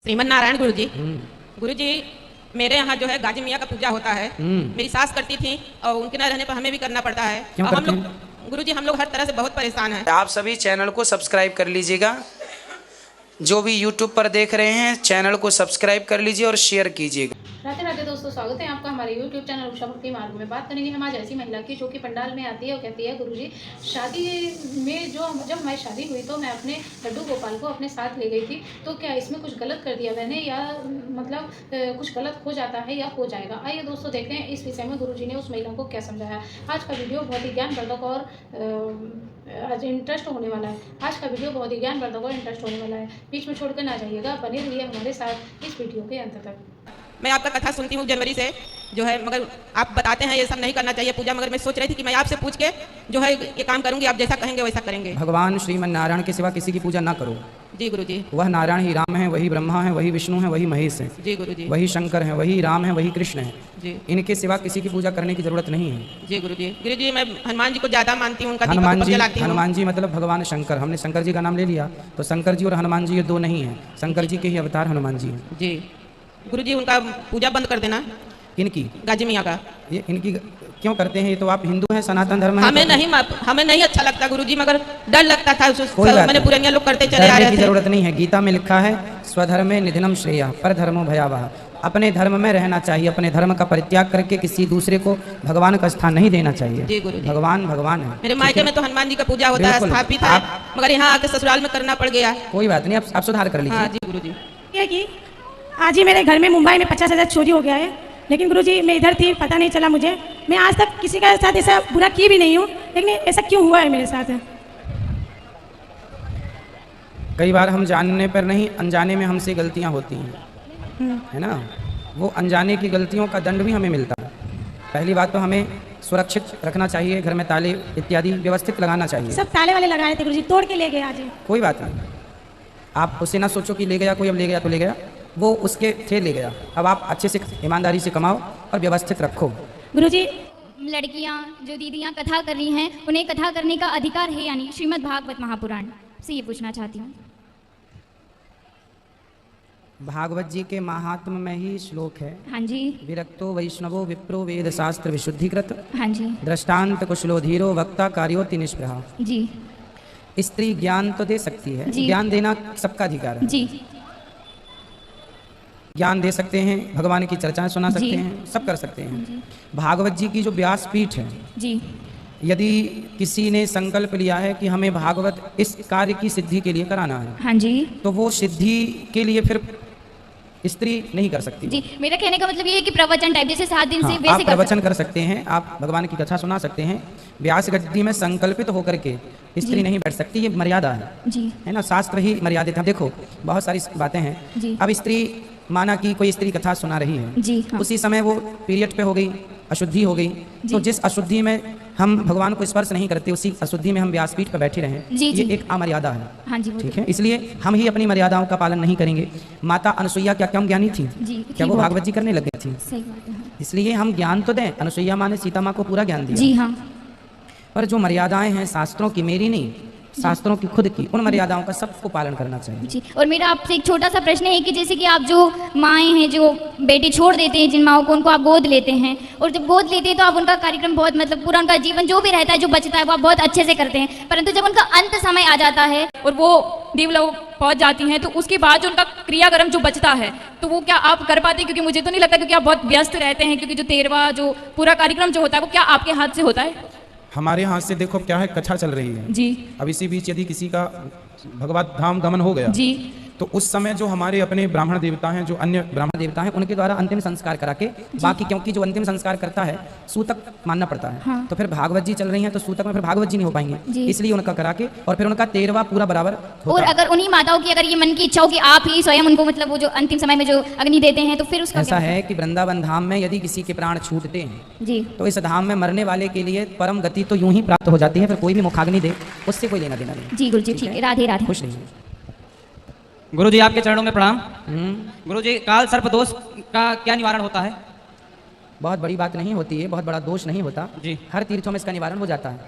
श्रीमन नारायण गुरु जी। गुरु जी, मेरे यहाँ जो है गाजी मियाँ का पूजा होता है। मेरी सास करती थी और उनके न रहने पर हमें भी करना पड़ता है। क्यों और हम करती लोग गुरु जी, हम लोग हर तरह से बहुत परेशान हैं। आप सभी चैनल को सब्सक्राइब कर लीजिएगा। जो भी यूट्यूब पर देख रहे हैं चैनल को सब्सक्राइब कर लीजिए और शेयर कीजिएगा। राधे राधे दोस्तों, स्वागत है आपका हमारे YouTube चैनल उषा भक्ति मार्ग में। बात करेंगे हम आज ऐसी महिला की जो कि पंडाल में आती है और कहती है, गुरुजी शादी में जब हमारी शादी हुई तो मैं अपने लड्डू गोपाल को अपने साथ ले गई थी, तो क्या इसमें कुछ गलत कर दिया मैंने, या मतलब कुछ गलत हो जाता है या हो जाएगा। आइए दोस्तों देखते हैं इस विषय में गुरुजी ने उस महिला को क्या समझाया। आज का वीडियो बहुत ही ज्ञानवर्धक और आज इंटरेस्ट होने वाला है। आज का वीडियो बहुत ही ज्ञानवर्धक और इंटरेस्ट होने वाला है, बीच में छोड़कर ना जाइएगा, बने रहिए हमारे साथ इस वीडियो के अंत तक। मैं आपका कथा सुनती हूँ जनवरी से जो है, मगर आप बताते हैं ये सब नहीं करना चाहिए पूजा, मगर मैं सोच रही थी कि मैं आपसे पूछ के जो है ये काम करूंगी, आप जैसा कहेंगे वैसा करेंगे। भगवान श्रीमन नारायण के सिवा किसी की पूजा ना करो। जी गुरु जी। वह नारायण ही राम है, वही ब्रह्मा है, वही विष्णु है, वही महेश है। जी गुरु जी। वही शंकर है, वही राम है, वही कृष्ण है। जी। इनके सिवा किसी की पूजा करने की जरूरत नहीं है। जी गुरु जी। गुरु जी, मैं हनुमान जी को ज्यादा मानती हूँ, उनका हनुमान दीपक जी, जलाती हूँ। हनुमान जी मतलब भगवान शंकर। हमने शंकर जी का नाम ले लिया तो शंकर जी और हनुमान जी ये दो नहीं है, शंकर जी के ही अवतार हनुमान जी हैं। जी गुरु जी, उनका पूजा बंद कर देना। इनकी गाजी मियाँ का ये इनकी क्यों करते हैं? ये तो आप हिंदू हैं, सनातन धर्म है। हमें नहीं अच्छा लगता गुरु जी, मगर डर लगता था। मैंने पुरानिया लोग करते चले आ डरने रहे की थे। जरूरत नहीं है। गीता में लिखा है, स्वधर्मे निधनम श्रेया पर धर्मो भयावह। अपने धर्म में रहना चाहिए, अपने धर्म का परित्याग करके किसी दूसरे को भगवान का स्थान नहीं देना चाहिए। जी गुरु जी। भगवान भगवान है। मेरे मायके में तो हनुमान जी का पूजा होता है, बिल्कुल। स्थापित है, मगर यहाँ आके ससुराल में करना पड़ गया। कोई बात नहीं, आप सुधार कर लीजिए। हाँ जी गुरु जी। है कि आज ही मेरे घर में मुंबई में 50,000 चोरी हो गया है, लेकिन गुरुजी मैं इधर थी, पता नहीं चला मुझे। मैं आज तक किसी के साथ ऐसा बुरा की भी नहीं हूँ, लेकिन ऐसा क्यों हुआ है मेरे साथ? कई बार हम जानने पर नहीं, अनजाने में हमसे गलतियाँ होती हैं, है ना। वो अनजाने की गलतियों का दंड भी हमें मिलता है। पहली बात तो हमें सुरक्षित रखना चाहिए, घर में ताले इत्यादि व्यवस्थित लगाना चाहिए। सब ताले वाले लगाए थे गुरुजी, तोड़ के ले गए आज। कोई बात नहीं, आप उससे ना सोचो कि ले गया कोई, अब ले गया तो ले गया, वो उसके थे ले गया। अब आप अच्छे से ईमानदारी से कमाओ और व्यवस्थित रखो। गुरुजी, लड़कियां जो दीदियां कथा कर रही हैं, उन्हें कथा करने का अधिकार है, यानी श्रीमद् भागवत महापुराण से ये पूछना चाहती हूँ। भागवत जी के महात्म में ही श्लोक है। हाँ जी। विरक्तो वैष्णवो विप्रो वेद शास्त्र विशुद्धिकृत। हाँ जी। दृष्टांत कुशलो धीरो वक्ता कार्योति निष्प्रहा। जी। स्त्री ज्ञान तो दे सकती है, जी। ज्ञान देना सबका अधिकार है। जी। ज्ञान दे सकते हैं, भगवान की चर्चाएं सुना सकते जी। हैं, सब कर सकते हैं। भागवत जी की जो व्यासपीठ है, जी। यदि किसी ने संकल्प लिया है कि हमें भागवत इस कार्य की सिद्धि के लिए कराना है, हाँ जी। तो वो सिद्धि के लिए फिर स्त्री नहीं कर सकती। जी, मेरा कहने का मतलब ये है कि प्रवचन टाइप जैसे 7 दिन से हाँ, वैसे आप प्रवचन कर सकते हैं, आप भगवान की कथा सुना सकते हैं। व्यास गद्दी में संकल्पित होकर के स्त्री नहीं बैठ सकती, ये मर्यादा है। जी। है ना, शास्त्र ही मर्यादित है। देखो बहुत सारी बातें हैं। जी। अब स्त्री माना कि कोई स्त्री कथा सुना रही है, जी। हाँ। उसी समय वो पीरियड पे हो गई, अशुद्धि हो गई, तो जिस अशुद्धि में हम भगवान को स्पर्श नहीं करते, उसी अशुद्धि में हम व्यासपीठ पर बैठे रहें, जी, ये जी। एक अमर्यादा है। हाँ जी। ठीक है, इसलिए हम ही अपनी मर्यादाओं का पालन नहीं करेंगे। माता अनुसुईया क्या कम ज्ञानी थी? जी। क्या वो भागवत जी करने लग गई थी? सही बात है। हाँ। इसलिए हम ज्ञान तो दें। अनुसुईया माँ ने सीता माँ को पूरा ज्ञान दिया। जी। हाँ। पर जो मर्यादाएं हैं शास्त्रों की, मेरी नहीं, शास्त्रों की खुद की, उन मर्यादाओं का सबको पालन करना चाहिए। जी। और मेरा आपसे एक छोटा सा प्रश्न है कि जैसे कि आप जो माएँ हैं जो बेटे छोड़ देते हैं, जिन माओं को, उनको आप गोद लेते हैं, और जब गोद लेते हैं तो आप उनका कार्यक्रम बहुत मतलब पूरा उनका जीवन जो भी रहता है, जो बचता है, वो आप बहुत अच्छे से करते हैं। परंतु जब उनका अंत समय आ जाता है और वो देवलोक पहुंच जाती हैं, तो उसके बाद जो उनका क्रियाक्रम जो बचता है, तो वो क्या आप कर पाते हैं? क्योंकि मुझे तो नहीं लगता, क्योंकि आप बहुत व्यस्त रहते हैं, क्योंकि जो 13वां जो पूरा कार्यक्रम जो होता है वो क्या आपके हाथ से होता है? हमारे हाथ से देखो क्या है, कथा चल रही है जी। अब इसी बीच यदि किसी का भगवत धाम गमन हो गया, जी। तो उस समय जो हमारे अपने ब्राह्मण देवता हैं, जो अन्य ब्राह्मण देवता हैं, उनके द्वारा अंतिम संस्कार करा के, बाकी क्योंकि जो अंतिम संस्कार करता है सूतक मानना पड़ता है। हाँ। तो फिर भागवत जी चल रही हैं, तो सूतक में फिर भागवत जी नहीं हो पाएंगे, जी। इसलिए उनका करा के और फिर उनका 13वां पूरा बराबर और होता है। अगर उन्हीं माताओं की अगर ये मन की इच्छा हो कि आप ही स्वयं उनको मतलब वो जो अंतिम समय में जो अग्नि देते हैं, तो फिर उसका ऐसा क्या? है कि वृंदावन धाम में यदि किसी के प्राण छूटते हैं, जी। तो इस धाम में मरने वाले के लिए परम गति तो यूं ही प्राप्त हो जाती है, फिर कोई भी मुखाग्नि दे उससे कोई लेना देना नहीं। जी गुरुजी, ठीक है। राधे राधे। खुश रहिए। गुरुजी आपके चरणों में प्रणाम। गुरुजी, काल सर्प दोष का क्या निवारण होता है? बहुत बड़ी बात नहीं होती है, बहुत बड़ा दोष नहीं होता जी। हर तीर्थों में इसका निवारण हो जाता है।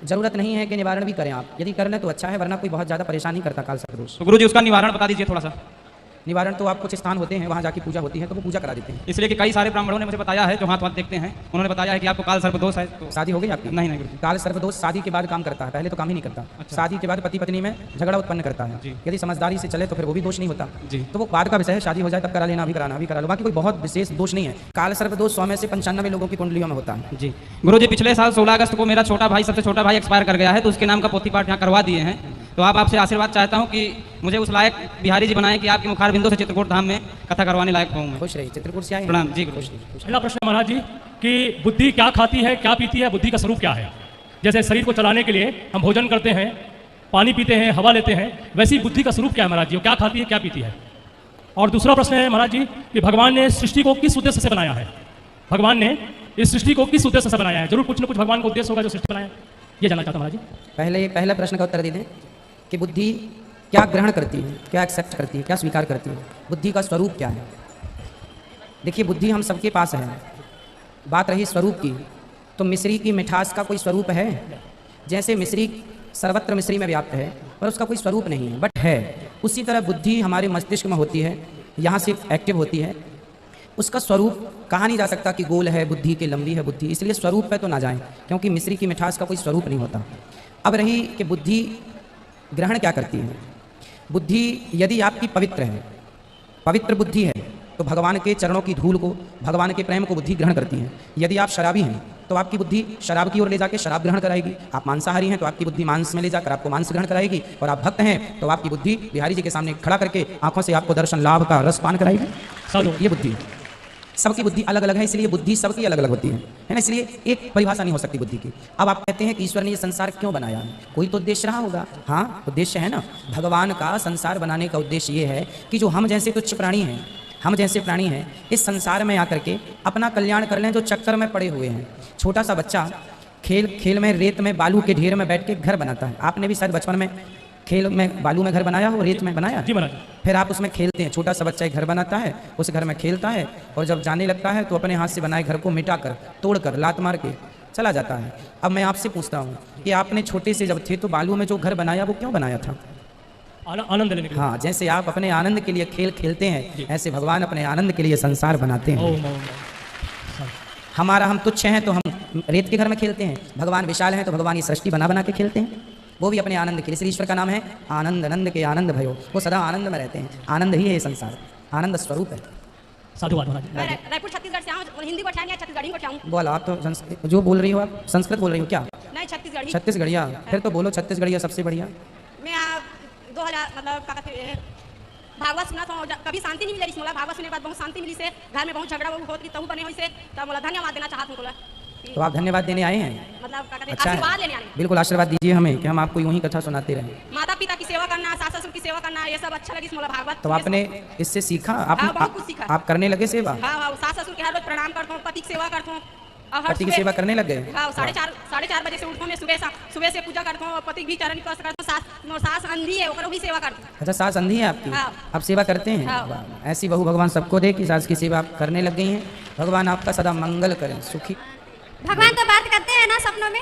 जरूरत नहीं है कि निवारण भी करें आप, यदि कर लें तो अच्छा है, वरना कोई बहुत ज़्यादा परेशान नहीं करता काल सर्प दोष। तो गुरुजी उसका निवारण बता दीजिए थोड़ा सा। निवारण तो आप कुछ स्थान होते हैं वहाँ जाके पूजा होती है तो वो पूजा करा देते हैं। इसलिए कि कई सारे ब्राह्मणों ने मुझे बताया है जो हाथ वाथ देखते हैं, उन्होंने बताया है कि आपको काल सर्पदोष है। तो शादी हो गई आपकी? नहीं गुरुजी। काल सर्पदोष शादी के बाद काम करता है, पहले तो काम ही नहीं करता। शादी के बाद पति पत्नी में झगड़ा उत्पन्न करता है। यदि समझदारी से चले तो फिर वो भी दोष नहीं होता। तो वो बाद का विषय है, शादी हो जाए तब करा लेना, अभी कराना, अभी करा लो, बाकी कोई बहुत विशेष दोष नहीं है। काल सर्पदोष 100 में से 95 लोगों की कुंडलियों में होता है। जी गुरुजी, पिछले साल 16 अगस्त को मेरा छोटा भाई, सबसे छोटा भाई एक्सपायर कर गया है, तो उसके नाम का पोथी पाठ यहाँ करवा दिए हैं। तो आप आपसे आशीर्वाद चाहता हूँ कि मुझे उस लायक बिहारी जी बनाएं कि आपके मुखार बिंदु से चित्रकूट धाम में कथा करवाने लायक हूँ मैं। खुश रहिए, चित्रकूट से आए। प्रणाम जी गुरु। पहला प्रश्न महाराज जी कि बुद्धि क्या खाती है, क्या पीती है, बुद्धि का स्वरूप क्या है? जैसे शरीर को चलाने के लिए हम भोजन करते हैं, पानी पीते हैं, हवा लेते हैं, वैसी बुद्धि का स्वरूप क्या है महाराज जी? क्या खाती है, क्या पीती है? और दूसरा प्रश्न है महाराज जी कि भगवान ने सृष्टि को किस उद्देश्य से बनाया है? भगवान ने इस सृष्टि को किस उद्देश्य से बनाया है? जरूर कुछ न कुछ भगवान का उद्देश्य होगा जो सृष्टि बनाया, ये जानना चाहता हूँ महाराज जी। पहले प्रश्न का उत्तर दे दें कि बुद्धि क्या ग्रहण करती है, क्या एक्सेप्ट करती है, क्या स्वीकार करती है, बुद्धि का स्वरूप क्या है? देखिए, बुद्धि हम सबके पास है। बात रही स्वरूप की, तो मिश्री की मिठास का कोई स्वरूप है? जैसे मिश्री सर्वत्र मिश्री में व्याप्त है पर उसका कोई स्वरूप नहीं है, बट है। उसी तरह बुद्धि हमारे मस्तिष्क में होती है, यहाँ से एक्टिव होती है। उसका स्वरूप कहा नहीं जा सकता कि गोल है बुद्धि के, लंबी है बुद्धि, इसलिए स्वरूप पे तो ना जाएं, क्योंकि मिश्री की मिठास का कोई स्वरूप नहीं होता। अब रही कि बुद्धि ग्रहण क्या करती है। बुद्धि यदि आपकी पवित्र है, पवित्र बुद्धि है, तो भगवान के चरणों की धूल को, भगवान के प्रेम को बुद्धि ग्रहण करती है। यदि आप शराबी हैं तो आपकी बुद्धि शराब की ओर ले जाकर शराब ग्रहण कराएगी। आप मांसाहारी हैं तो आपकी बुद्धि मांस में ले जाकर आपको मांस ग्रहण कराएगी। और आप भक्त हैं तो आपकी बुद्धि बिहारी जी के सामने खड़ा करके आंखों से आपको दर्शन लाभ का रस पान कराएगी। ये बुद्धि, सबकी बुद्धि अलग अलग है, इसलिए बुद्धि सबकी अलग अलग होती है ना, इसलिए एक परिभाषा नहीं हो सकती बुद्धि की। अब आप कहते हैं कि ईश्वर ने ये संसार क्यों बनाया? कोई तो उद्देश्य रहा होगा। हाँ, उद्देश्य है ना। भगवान का संसार बनाने का उद्देश्य ये है कि जो हम जैसे तुच्छ प्राणी हैं, हम जैसे प्राणी हैं, इस संसार में आकर के अपना कल्याण कर लें, जो चक्कर में पड़े हुए हैं। छोटा सा बच्चा खेल में रेत में बालू के ढेर में बैठ के घर बनाता है। आपने भी शायद बचपन में खेल में बालू में घर बनाया हो, रेत में बनाया जी? बनाया। फिर आप उसमें खेलते हैं। छोटा सा बच्चा एक घर बनाता है, उस घर में खेलता है, और जब जाने लगता है तो अपने हाथ से बनाए घर को मिटाकर, तोड़कर, लात मार के चला जाता है। अब मैं आपसे पूछता हूँ कि आपने छोटे से जब थे तो बालू में जो घर बनाया वो क्यों बनाया था? आनंद लेने के लिए। हाँ, जैसे आप अपने आनंद के लिए खेल खेलते हैं, ऐसे भगवान अपने आनंद के लिए संसार बनाते हैं। हम तुच्छ हैं तो हम रेत के घर में खेलते हैं, भगवान विशाल हैं तो भगवान ये सृष्टि बना बना के खेलते हैं, वो भी अपने आनंद के लिए। ईश्वर का नाम है आनंद, आनंद के आनंद भयो, वो सदा आनंद में रहते हैं। आनंद ही है ये संसार, आनंद स्वरूप है। साधुवाद। रायपुर छत्तीसगढ़ से आऊँ, हिंदी को या छत्तीसगढ़ी को बोल, आप तो जो बोल रही हो आप संस्कृत बोल रही हो क्या? नहीं, छत्तीसगढ़ी। छत्तीसगढ़िया, फिर तो बोलो छत्तीसगढ़िया सबसे बढ़िया। मैं 2000 मतलब भागवत सुना था, कभी शांति नहीं मिली। मोला भागवत सुनने के बाद बहुत शांति मिली से, घर में बहुत झगड़ा होती तहु बने हुई से, तब मोला धन्यवाद देना चाहता हूँ। तो आप धन्यवाद देने आए हैं? मतलब अच्छा, आशीर्वाद लेने आए। बिल्कुल आशीर्वाद दीजिए हमें कि हम आपको यूं ही कथा सुनाते रहें। माता पिता की सेवा करना, सास ससुर की सेवा करना, ये सब अच्छा लगी मोला भागवत। तो आपने इससे सीखा? बहुत कुछ सीखा। आप करने लगे सेवा? हाँ, सास ससुर के हर रोज प्रणाम करता हूँ, पति की सेवा करता हूँ। पति की सेवा करने लग गए? हाँ, 4:30 बजे से उठता हूँ मैं, सुबह से पूजा करता हूँ, पति भी चरण स्पर्श करता हूँ। सास अंधी है, ओकरो भी सेवा करता हूँ। अच्छा, सास अंधी है आपकी? हाँ। आप सेवा करते हैं? हाँ। ऐसी बहू भगवान सबको दे कि सास की सेवा आप करने लग गई हैं। भगवान आपका सदा मंगल करें, सुखी। भगवान तो बात करते हैं ना सपनों में।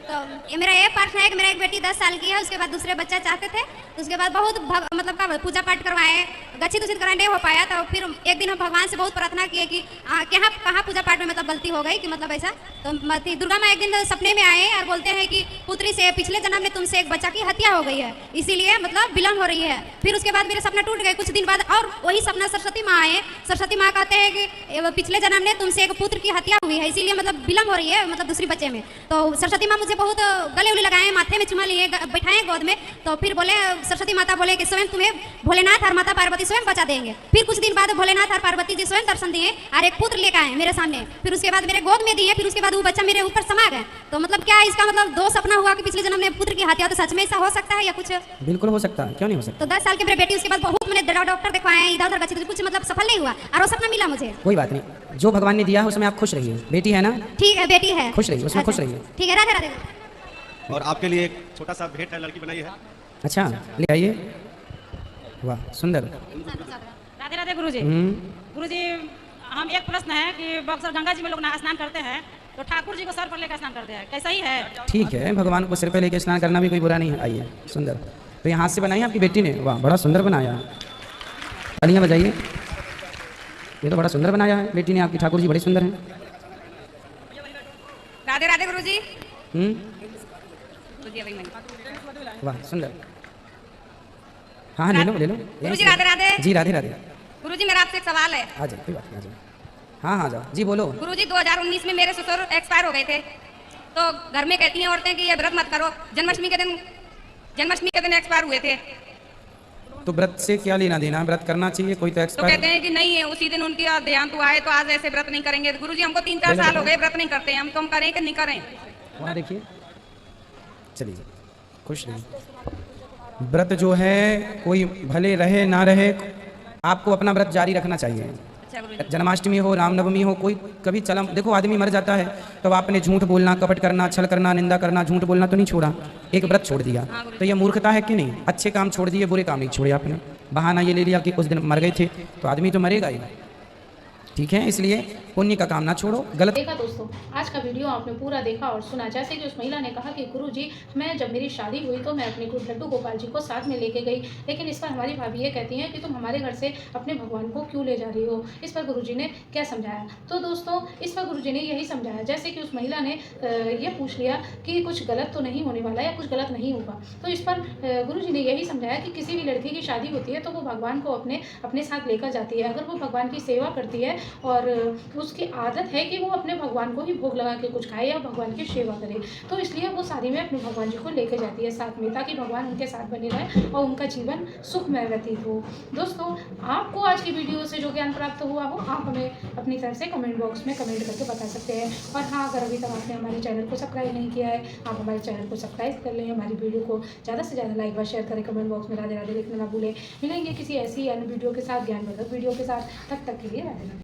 तो ये मेरा ये प्रश्न है कि मेरा एक बेटी 10 साल की है, उसके बाद दूसरे बच्चा चाहते थे, उसके बाद बहुत मतलब का पूजा पाठ करवाए, गच्छित उचित कराए, नहीं हो पाया। तो फिर एक दिन हम भगवान से बहुत प्रार्थना किए कि कहाँ पूजा पाठ में मतलब गलती हो गई कि मतलब ऐसा। तो दुर्गा माँ एक दिन सपने में आए और बोलते हैं कि पुत्री से पिछले जन्म में तुमसे एक बच्चा की हत्या हो गई है, इसीलिए मतलब विलम्ब हो रही है। फिर उसके बाद मेरे सपना टूट गए। कुछ दिन बाद और वही सपना सरस्वती माँ आए। सरस्वती माँ कहते हैं कि पिछले जन्म में तुमसे एक पुत्र की हत्या हुई है, इसीलिए मतलब विलम्ब हो रही है मतलब दूसरी बच्चे में। तो सरस्वती माँ मुझे बहुत गले उले लगाए, माथे में चुमा लिए, बैठाए गोद में। तो फिर बोले, सरस्वती माता बोले कि स्वयं तुम्हें भोलेनाथ और माता पार्वती स्वयं बचा देंगे। फिर कुछ दिन बाद भोलेनाथ और पार्वती जी स्वयं दर्शन दिए और एक पुत्र लेकर आए मेरे सामने। फिर उसके बाद मेरे गोद में दिए। फिर उसके बाद वो बच्चा मेरे ऊपर समा गए। तो मतलब क्या इसका मतलब 2 सपना हुआ कि पिछले जन्म में पुत्र की हत्या? तो सच में ऐसा हो सकता है या कुछ? बिल्कुल हो सकता है, क्यों नहीं हो सकता। तो 10 साल की मेरी बेटी, उसके बाद बहुत मैंने डॉक्टर दिखवाए, इधर उधर गई, कुछ मतलब सफल नहीं हुआ और वो सपना मिला मुझे। कोई बात नहीं, जो भगवान ने दिया है उसमें आप खुश रहिए। बेटी है ना? ठीक है, बेटी है, खुश रहिए, उसमें खुश रहिए। ठीक है, राधे राधे। और आपके लिए एक छोटा सा भेंट है, लड़की बनाई है। अच्छा, ले आइए। वाह, सुंदर। राधे राधे गुरुजी। गुरुजी, हम एक प्रश्न है कि बक्सर गंगा जी में लोग स्नान करते हैं, तो ठाकुर जी को सर पर लेकर स्नान करते हैं, कैसा ही है? ठीक है, भगवान को सिर पे लेकर स्नान करना भी कोई बुरा नहीं है। आइए, सुंदर। तो यहाँ से बनाई आपकी बेटी ने? वाह, बड़ा सुंदर बनाया। तालियां बजाइए। ये तो बड़ा सुंदर बनाया है बेटी ने आपकी, ठाकुर जी बड़े सुंदर हैं। राधे राधे गुरुजी। वाह सुंदर। हाँ ले लो ले लो। गुरुजी राधे राधे। जी राधे राधे। गुरुजी मेरा आपसे एक सवाल है। आ जाओ, कोई बात नहीं, आ जाओ। हाँ हाँ जाओ जी बोलो। गुरुजी 2019 में मेरे ससुर एक्सपायर हो गए थे, तो घर में कहती हैं औरतें कि ये व्रत मत करो। जन्माष्टमी के दिन एक्सपायर हुए थे, तो व्रत से क्या लेना देना, व्रत करना चाहिए, कोई तो तो एक्सपायर। कहते हैं कि नहीं है, उसी दिन उनकी देहांत हुआ है, तो आज ऐसे व्रत नहीं करेंगे। गुरुजी हमको 3-4 साल हो गए व्रत नहीं करते हैं, हम कम करें कि नहीं करें? वहाँ देखिए, चलिए खुश रहिए। व्रत जो है कोई भले रहे ना रहे, आपको अपना व्रत जारी रखना चाहिए। जन्माष्टमी हो, रामनवमी हो, कोई कभी चलम, देखो आदमी मर जाता है तो आपने झूठ बोलना, कपट करना, छल करना, निंदा करना, झूठ बोलना तो नहीं छोड़ा, एक व्रत छोड़ दिया, तो ये मूर्खता है कि नहीं? अच्छे काम छोड़ दिए, बुरे काम नहीं छोड़े आपने। बहाना ये ले लिया कि उस दिन मर गए थे, तो आदमी तो मरेगा ही, ठीक है? इसलिए पुण्य का काम ना छोड़ो, गलत। देखा दोस्तों, आज का वीडियो आपने पूरा देखा और सुना। जैसे कि उस महिला ने कहा कि गुरुजी मैं जब मेरी शादी हुई तो मैं अपने गुरु लड्डू गोपाल जी को साथ में लेके गई, लेकिन इस पर हमारी भाभी ये कहती हैं कि तुम हमारे घर से अपने भगवान को क्यों ले जा रही हो। इस पर गुरुजी ने क्या समझाया? तो दोस्तों इस पर गुरुजी ने यही समझाया, जैसे कि उस महिला ने ये पूछ लिया कि कुछ गलत तो नहीं होने वाला या कुछ गलत नहीं होगा, तो इस पर गुरुजी ने यही समझाया कि किसी भी लड़की की शादी होती है तो वो भगवान को अपने साथ लेकर जाती है। अगर वो भगवान की सेवा करती है और उसकी आदत है कि वो अपने भगवान को ही भोग लगा के कुछ खाए या भगवान की सेवा करे, तो इसलिए वो शादी में अपने भगवान जी को लेकर जाती है साथ में, ताकि भगवान उनके साथ बने रहे और उनका जीवन सुखमय व्यतीत हो। दोस्तों आपको आज की वीडियो से जो ज्ञान प्राप्त हुआ हो, आप हमें अपनी तरफ से कमेंट बॉक्स में कमेंट करके बता सकते हैं। और हाँ, अगर अभी तक आपने हमारे चैनल को सब्सक्राइब नहीं किया है, आप हमारे चैनल को सब्सक्राइब कर लें, हमारी वीडियो को ज़्यादा से ज़्यादा लाइक व शेयर करें, कमेंट बॉक्स में राधे राधे लिखना ना भूलें। मिलेंगे किसी ऐसी अन्य वीडियो के साथ, ज्ञानवर्धक वीडियो के साथ, तब तक के लिए राधे राधे।